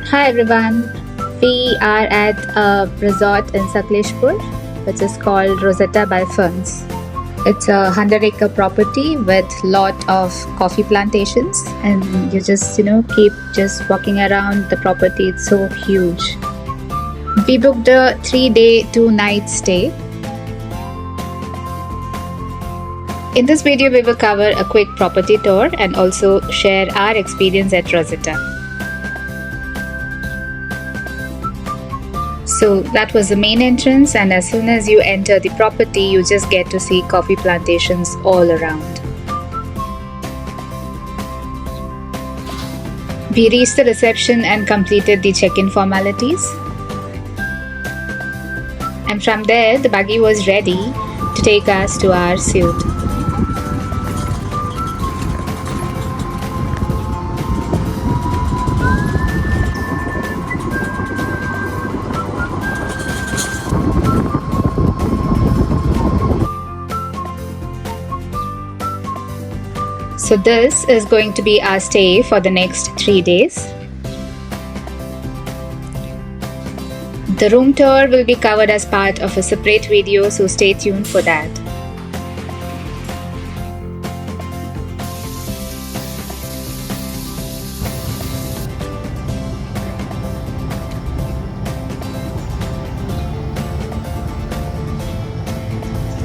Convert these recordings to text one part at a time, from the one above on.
Hi everyone, we are at a resort in Sakleshpur which is called Rosetta by Ferns. It's a 100-acre property with lot of coffee plantations, and you just keep just walking around the property. It's so huge. We booked a 3-day 2-night stay. In this video we will cover a quick property tour and also share our experience at Rosetta. So that was the main entrance, and as soon as you enter the property, you just get to see coffee plantations all around. We reached the reception and completed the check-in formalities. And from there, the buggy was ready to take us to our suite. So this is going to be our stay for the next 3 days. The room tour will be covered as part of a separate video, so stay tuned for that.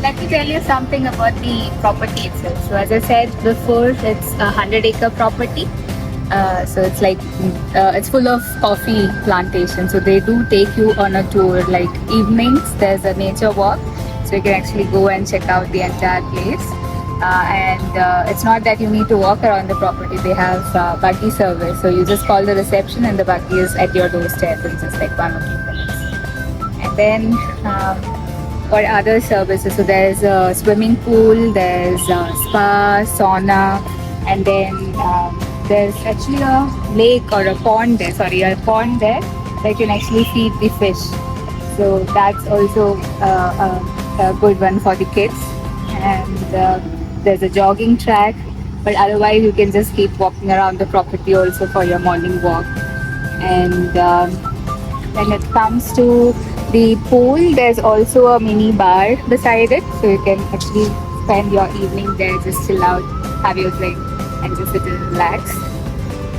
Let me tell you something about the property itself. So as I said before, it's a 100-acre property. So it's like it's full of coffee plantations. So they do take you on a tour. Like evenings, there's a nature walk, so you can actually go and check out the entire place. And it's not that you need to walk around the property. They have buggy service. So you just call the reception, and the buggy is at your doorstep in just like 1 or 2 minutes. And then for other services, so there's a swimming pool, there's a spa, sauna, and then there's actually a lake or a pond there, that you can actually feed the fish. So that's also a good one for the kids. And there's a jogging track, but otherwise you can just keep walking around the property also for your morning walk. And when it comes to the pool, there's also a mini bar beside it, so you can actually spend your evening there, just chill out, have your drink, and just sit and relax.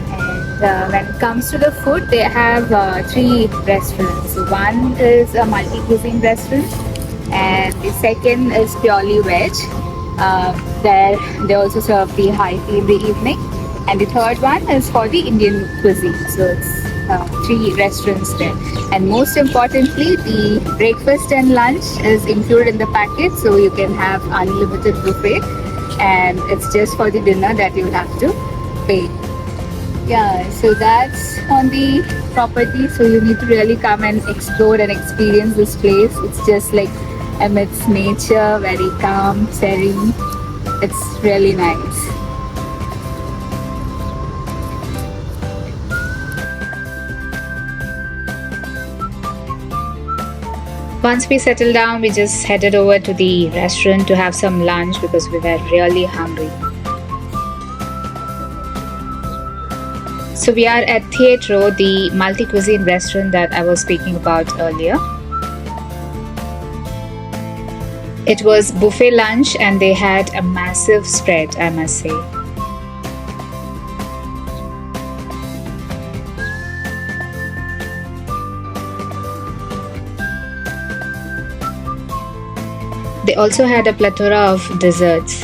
And when it comes to the food, they have 3 restaurants. So one is a multi-cuisine restaurant, and the second is purely veg. There they also serve the high tea in the evening, and the third one is for the Indian cuisine. So it's 3 restaurants there. And most importantly, the breakfast and lunch is included in the package, so you can have unlimited buffet, and it's just for the dinner that you have to pay. Yeah, so that's on the property. So you need to really come and explore and experience this place. It's just like amidst nature, very calm, serene. It's really nice. Once we settled down, we just headed over to the restaurant to have some lunch because we were really hungry. So we are at Theatre, the multi-cuisine restaurant that I was speaking about earlier. It was buffet lunch, and they had a massive spread, I must say. They also had a plethora of desserts.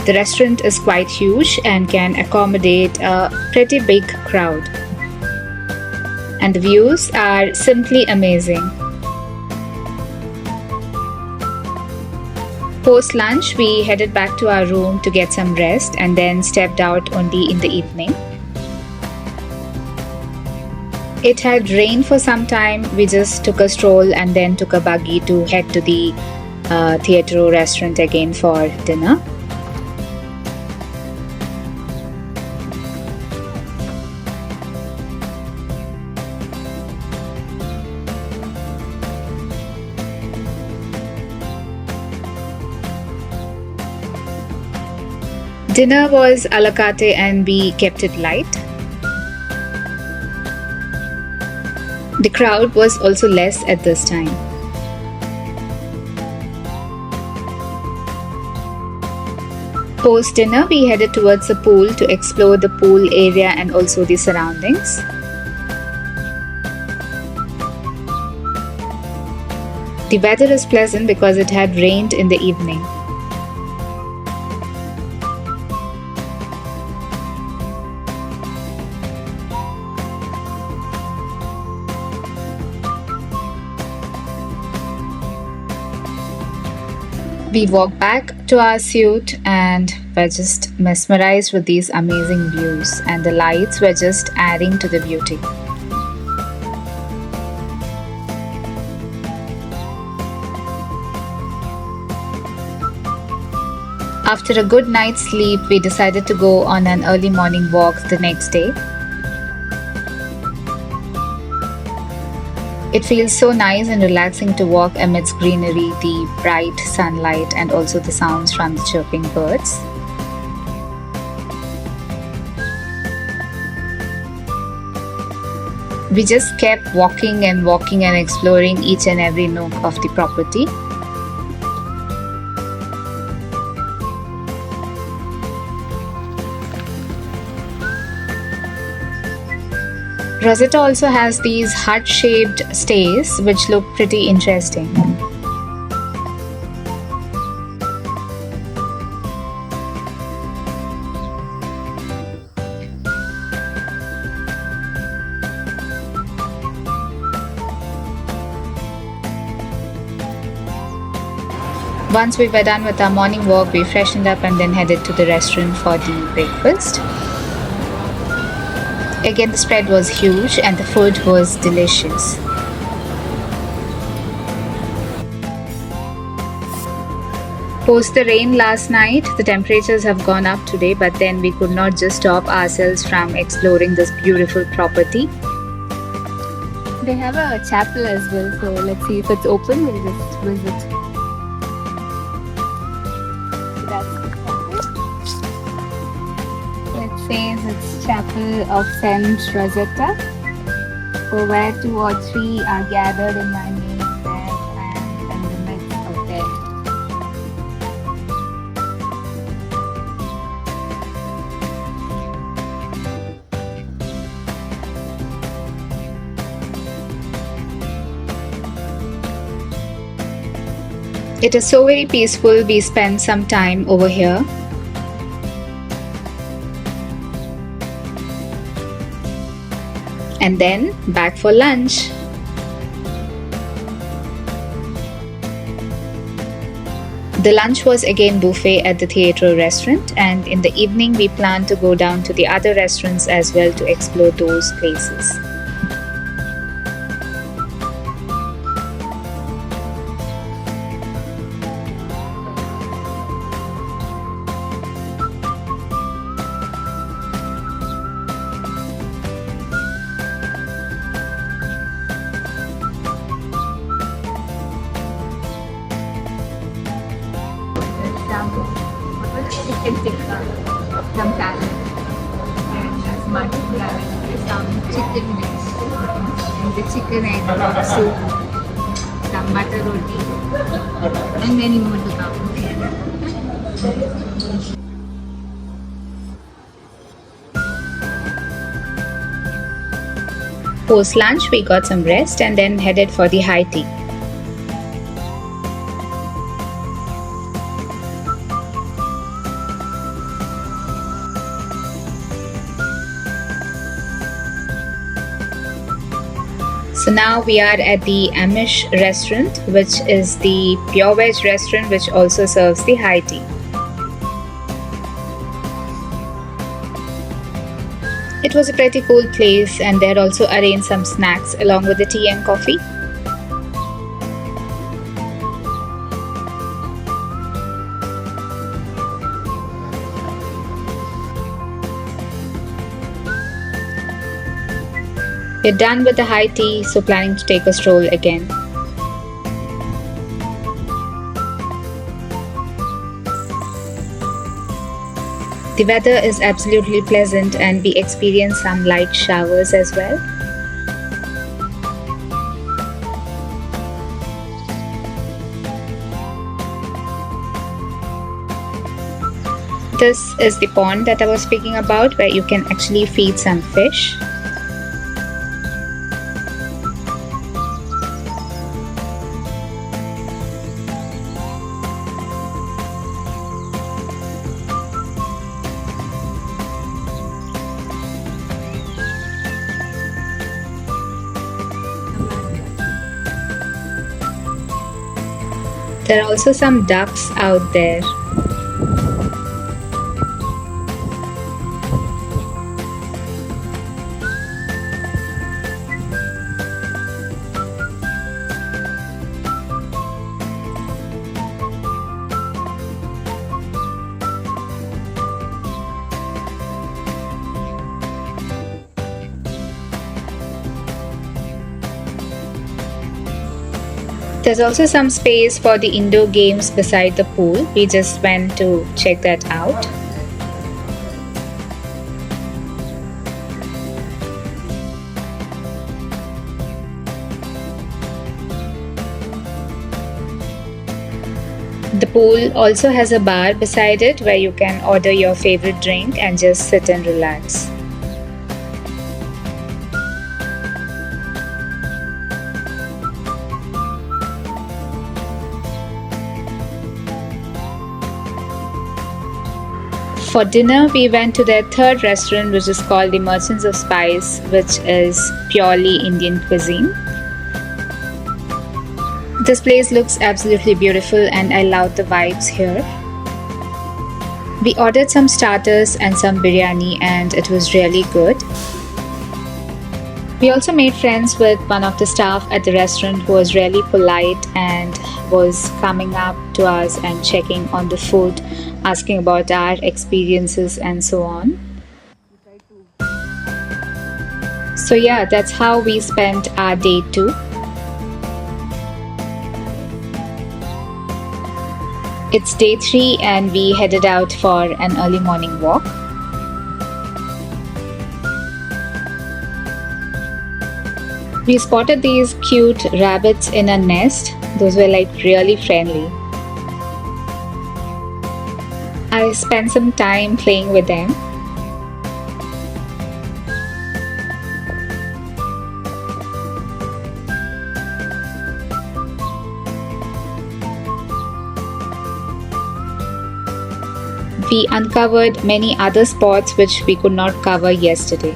The restaurant is quite huge and can accommodate a pretty big crowd. And the views are simply amazing. Post lunch, we headed back to our room to get some rest, and then stepped out only in the evening. It had rained for some time. We just took a stroll and then took a buggy to head to the Theatre restaurant again for dinner. Dinner was a la carte and we kept it light. The crowd was also less at this time. Post dinner, we headed towards the pool to explore the pool area and also the surroundings. The weather is pleasant because it had rained in the evening. We walked back to our suite and were just mesmerized with these amazing views, and the lights were just adding to the beauty. After a good night's sleep, we decided to go on an early morning walk the next day. It feels so nice and relaxing to walk amidst greenery, the bright sunlight, and also the sounds from the chirping birds. We just kept walking and exploring each and every nook of the property. Rosetta also has these hut-shaped stays which look pretty interesting. Once we were done with our morning walk, we freshened up and then headed to the restaurant for the breakfast. Again, the spread was huge and the food was delicious. Post the rain last night, the temperatures have gone up today, but then we could not just stop ourselves from exploring this beautiful property. They have a chapel as well, so let's see if it's open. We'll just visit. It says it's Chapel of Saint Rosetta. For where 2 or 3 are gathered in my name, there I am in the midst of them. It is so very peaceful. We spent some time over here. And then back for lunch. The lunch was again buffet at the theatre restaurant, and in the evening we planned to go down to the other restaurants as well to explore those places. Chicken tikka, some salad, and some chicken mix, and the chicken egg soup, some butter roti, and many more to come. Post lunch, we got some rest and then headed for the high tea. So now we are at the Amish restaurant, which is the pure veg restaurant which also serves the high tea. It was a pretty cool place, and they had also arranged some snacks along with the tea and coffee. We're done with the high tea, so planning to take a stroll again. The weather is absolutely pleasant and we experienced some light showers as well. This is the pond that I was speaking about, where you can actually feed some fish. There are also some ducks out there. There's also some space for the indoor games beside the pool. We just went to check that out. The pool also has a bar beside it where you can order your favorite drink and just sit and relax. For dinner, we went to their third restaurant, which is called the Merchants of Spice, which is purely Indian cuisine. This place looks absolutely beautiful and I love the vibes here. We ordered some starters and some biryani and it was really good. We also made friends with one of the staff at the restaurant who was really polite and was coming up to us and checking on the food, asking about our experiences and so on. So yeah, that's how we spent our day 2. It's day 3 and we headed out for an early morning walk. We spotted these cute rabbits in a nest. Those were like really friendly. I spent some time playing with them. We uncovered many other spots which we could not cover yesterday.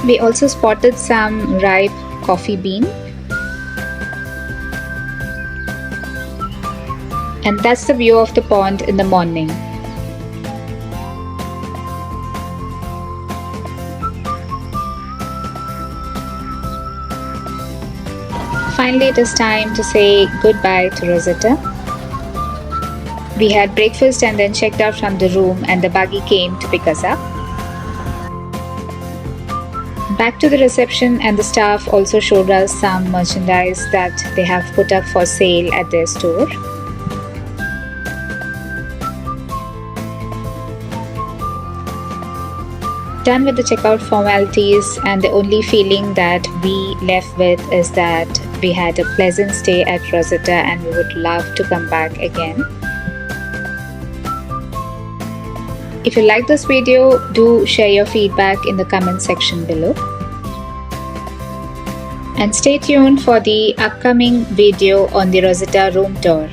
We also spotted some ripe coffee bean. And that's the view of the pond in the morning. Finally, it is time to say goodbye to Rosetta. We had breakfast and then checked out from the room and the buggy came to pick us up. Back to the reception and the staff also showed us some merchandise that they have put up for sale at their store. Done with the checkout formalities, and the only feeling that we left with is that we had a pleasant stay at Rosetta and we would love to come back again. If you like this video, do share your feedback in the comment section below. And stay tuned for the upcoming video on the Rosetta room tour.